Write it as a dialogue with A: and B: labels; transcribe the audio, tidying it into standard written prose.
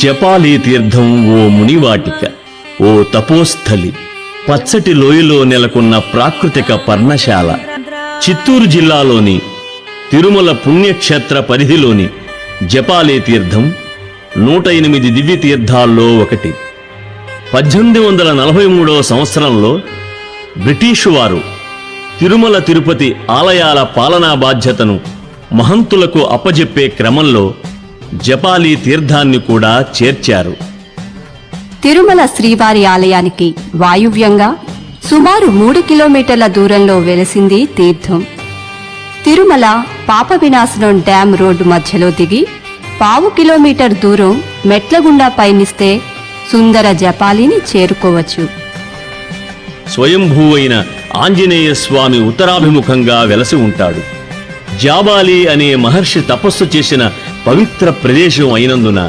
A: జపాలి తీర్థం ఓ మునివాటిక, ఓ తపోస్థలి, పచ్చటి లోయలో నెలకొన్న ప్రాకృతిక పర్ణశాల. చిత్తూరు జిల్లాలోని తిరుమల పుణ్యక్షేత్ర పరిధిలోని జపాలి తీర్థం 108 దివ్య తీర్థాల్లో ఒకటి. 1843వ సంవత్సరంలో బ్రిటిషు వారు తిరుమల తిరుపతి ఆలయాల పాలనా బాధ్యతను మహంతులకు అప్పజెప్పే క్రమంలో జపాలి తీర్థాన్ని కూడా చేర్చారు.
B: తిరుమల శ్రీవారి ఆలయానికి వాయువ్యంగా సుమారు 3 కిలోమీటర్ల దూరంలో వెలసింది తీర్థం. తిరుమల పాప వినాశనం డ్యాం రోడ్డు మధ్యలో దిగి 1/4 కిలోమీటర్ దూరం మెట్ల గుండా పయనిస్తే సుందర జపాలిని చేరుకోవచ్చు.
A: స్వయంభూవైన ఆంజనేయ స్వామి ఉత్తరాభిముఖంగా వెలసి ఉంటాడు. జాబాలి అనే మహర్షి తపస్సు చేసిన పవిత్ర ప్రదేశం అయినందున